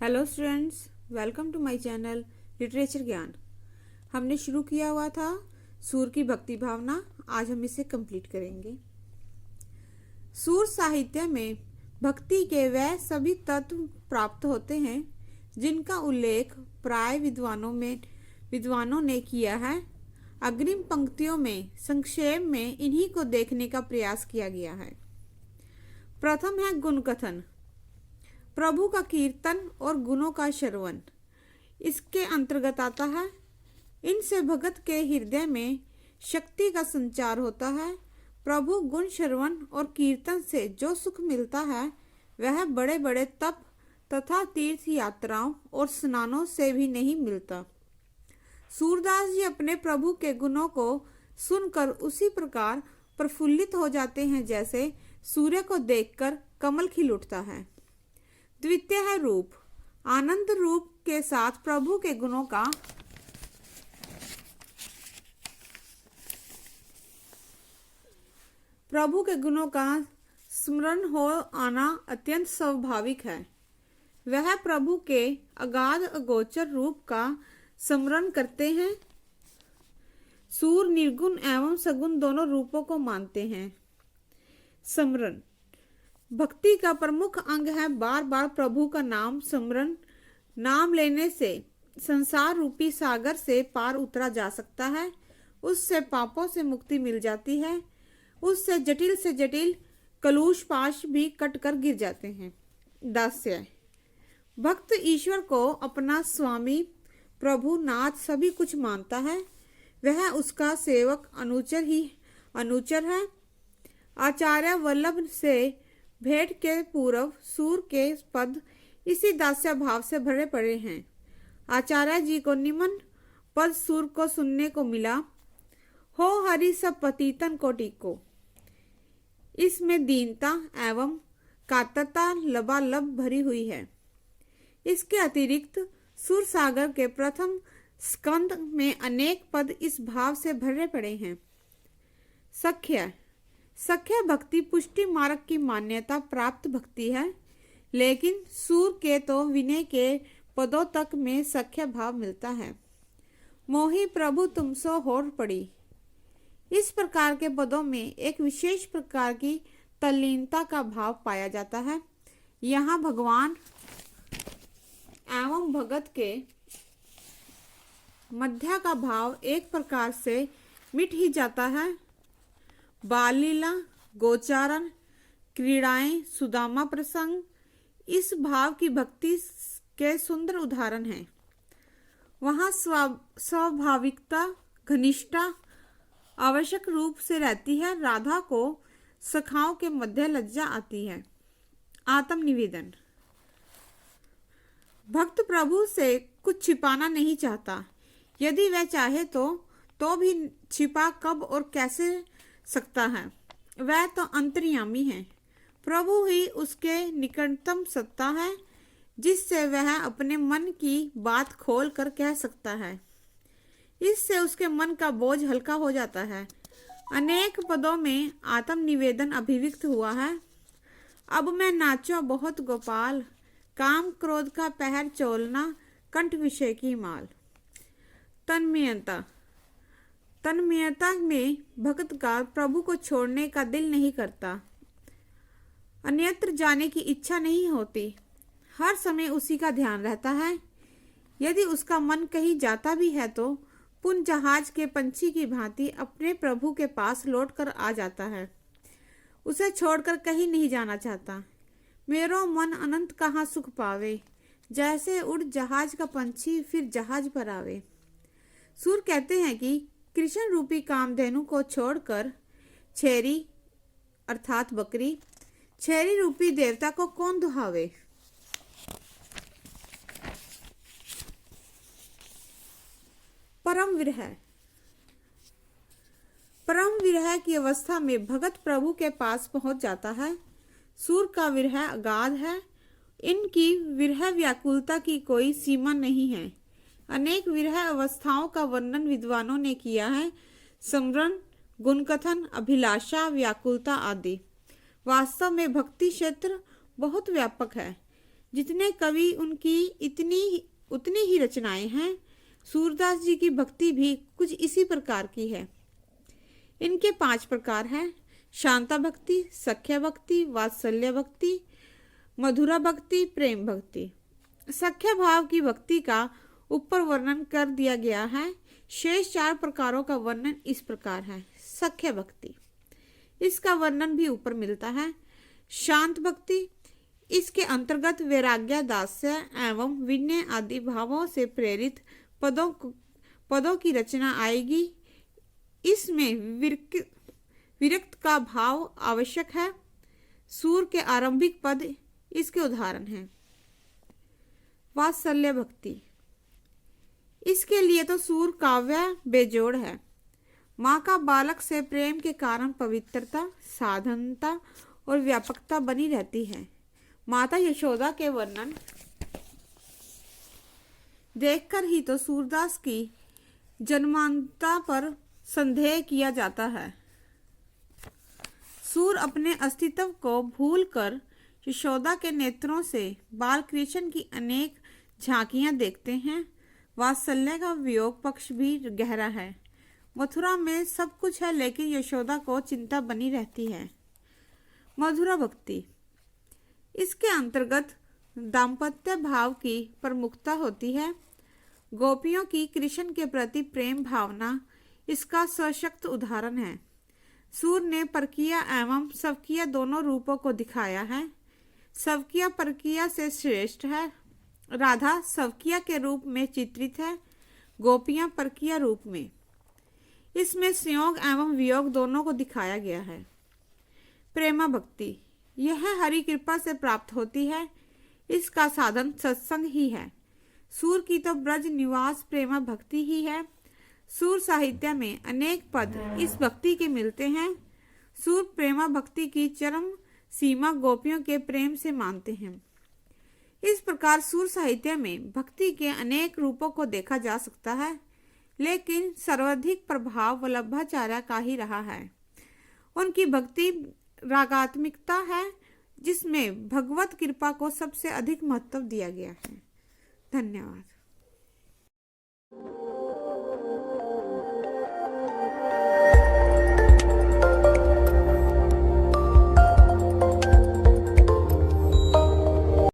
Hello students, welcome to my channel literature Gyan. हमने शुरू किया हुआ था सूर की भक्ति भावना। आज हम इसे कंप्लीट करेंगे। सूर साहित्य में भक्ति के वह सभी तत्व प्राप्त होते हैं जिनका उल्लेख प्राय विद्वानों ने किया है। अग्रिम पंक्तियों में संक्षेप में इन्हीं को देखने का प्रयास किया गया है। प्रथम है गुण कथन, प्रभु का कीर्तन और गुणों का श्रवण इसके अंतर्गत आता है। इनसे भगत के हृदय में शक्ति का संचार होता है। प्रभु गुण श्रवण और कीर्तन से जो सुख मिलता है वह बड़े बड़े तप तथा तीर्थ यात्राओं और स्नानों से भी नहीं मिलता। सूरदास जी अपने प्रभु के गुणों को सुनकर उसी प्रकार प्रफुल्लित हो जाते हैं जैसे सूर्य को देखकर कमल खिल उठता है। द्वितीय है रूप, आनंद रूप के साथ प्रभु के गुणों का स्मरण हो आना अत्यंत स्वाभाविक है। वह प्रभु के अगाध अगोचर रूप का स्मरण करते हैं। सूर निर्गुण एवं सगुण दोनों रूपों को मानते हैं। स्मरण भक्ति का प्रमुख अंग है। बार बार प्रभु का नाम स्मरण, नाम लेने से संसार रूपी सागर से पार उतरा जा सकता है। उससे पापों से मुक्ति मिल जाती है। उससे जटिल कलुष पाश भी कटकर गिर जाते हैं। दास्य भक्त ईश्वर को अपना स्वामी प्रभु नाथ सभी कुछ मानता है। वह उसका सेवक अनुचर है। आचार्य वल्लभ से भेंट के पूर्व सूर के पद इसी दास्य भाव से भरे पड़े हैं। आचार्य जी को निम्न पद सूर को सुनने को मिला, हो हरि सब पतितन को टीको। इसमें दीनता एवं कातरता लबालब भरी हुई है। इसके अतिरिक्त सूर सागर के प्रथम स्कंद में अनेक पद इस भाव से भरे पड़े हैं। सख्य भक्ति पुष्टि मार्ग की मान्यता प्राप्त भक्ति है, लेकिन सूर के तो विनय के पदों तक में सख्य भाव मिलता है। मोहि प्रभु तुमसो होड़ पड़ी, इस प्रकार के पदों में एक विशेष प्रकार की तल्लीनता का भाव पाया जाता है। यहाँ भगवान एवं भगत के मध्य का भाव एक प्रकार से मिट ही जाता है। बाल लीला, गोचारण, क्रीड़ाएं, सुदामा प्रसंग इस भाव की भक्ति के सुंदर उदाहरण हैं। वहाँ स्वाभाविकता, घनिष्ठता आवश्यक रूप से रहती है। राधा को सखाओं के मध्य लज्जा आती है। आत्मनिवेदन भक्त प्रभु से कुछ छिपाना नहीं चाहता। यदि वह चाहे तो भी छिपा कब और कैसे सकता है। वह तो अंतर्यामी है। प्रभु ही उसके निकटतम सत्ता है जिससे वह अपने मन की बात खोल कर कह सकता है। इससे उसके मन का बोझ हल्का हो जाता है। अनेक पदों में आत्मनिवेदन अभिव्यक्त हुआ है। अब मैं नाचो बहुत गोपाल, काम क्रोध का पहर चोलना, कंठ विषय की माल। तन्मयता में भक्त का प्रभु को छोड़ने का दिल नहीं करता। अन्यत्र जाने की इच्छा नहीं होती। हर समय उसी का ध्यान रहता है। यदि उसका मन कहीं जाता भी है तो पुन जहाज के पंछी की भांति अपने प्रभु के पास लौटकर आ जाता है। उसे छोड़कर कहीं नहीं जाना चाहता। मेरो मन अनंत कहाँ सुख पावे, जैसे उड़ जहाज का पंछी फिर जहाज पर आवे। सूर कहते हैं कि कृष्ण रूपी कामधेनु को छोड़कर छेरी अर्थात बकरी, छेरी रूपी देवता को कौन दुहावे। परम विरह की अवस्था में भगत प्रभु के पास पहुंच जाता है। सूर का विरह अगाध है। इनकी विरह व्याकुलता की कोई सीमा नहीं है। अनेक विरह अवस्थाओं का वर्णन विद्वानों ने किया है। स्मरण, गुणकथन, अभिलाषा, व्याकुलता आदि। वास्तव में भक्ति क्षेत्र बहुत व्यापक है। जितने कवि उनकी उतनी ही रचनाएं हैं। सूरदास जी की भक्ति भी कुछ इसी प्रकार की है। इनके 5 प्रकार हैं: शांता भक्ति, सख्या भक्ति, वात्सल्य भक्ति, मधुरा भक्ति, प्रेम भक्ति। सख्या भाव की भक्ति का ऊपर वर्णन कर दिया गया है। शेष 4 प्रकारों का वर्णन इस प्रकार है। सख्या भक्ति, इसका वर्णन भी ऊपर मिलता है। शांत भक्ति, इसके अंतर्गत वैराग्य, दास्य एवं विनय आदि भावों से प्रेरित पदों की रचना आएगी। इसमें विरक्त का भाव आवश्यक है। सूर के आरंभिक पद इसके उदाहरण हैं। वात्सल्य भक्ति, इसके लिए तो सूर काव्य बेजोड़ है। माँ का बालक से प्रेम के कारण पवित्रता, साधनता और व्यापकता बनी रहती है। माता यशोदा के वर्णन देखकर ही तो सूरदास की जन्मांतता पर संदेह किया जाता है। सूर अपने अस्तित्व को भूलकर यशोदा के नेत्रों से बाल कृष्ण की अनेक झांकियां देखते हैं। वात्सल्य का वियोग पक्ष भी गहरा है। मथुरा में सब कुछ है, लेकिन यशोदा को चिंता बनी रहती है। मधुरा भक्ति, इसके अंतर्गत दाम्पत्य भाव की प्रमुखता होती है। गोपियों की कृष्ण के प्रति प्रेम भावना इसका सशक्त उदाहरण है। सूर ने परकीय एवं स्वकीय दोनों रूपों को दिखाया है। स्वकीय परकीय से श्रेष्ठ है। राधा स्वकीय के रूप में चित्रित है, गोपियां परकीय रूप में। इसमें संयोग एवं वियोग दोनों को दिखाया गया है। प्रेमा भक्ति, यह हरि कृपा से प्राप्त होती है। इसका साधन सत्संग ही है। सूर की तो ब्रज निवास प्रेमा भक्ति ही है। सूर साहित्य में अनेक पद इस भक्ति के मिलते हैं। सूर प्रेमा भक्ति की चरम सीमा गोपियों के प्रेम से मानते हैं। इस प्रकार सूर साहित्य में भक्ति के अनेक रूपों को देखा जा सकता है, लेकिन सर्वाधिक प्रभाव वल्लभाचार्य का ही रहा है। उनकी भक्ति रागात्मिकता है, जिसमें भगवत कृपा को सबसे अधिक महत्व दिया गया है। धन्यवाद।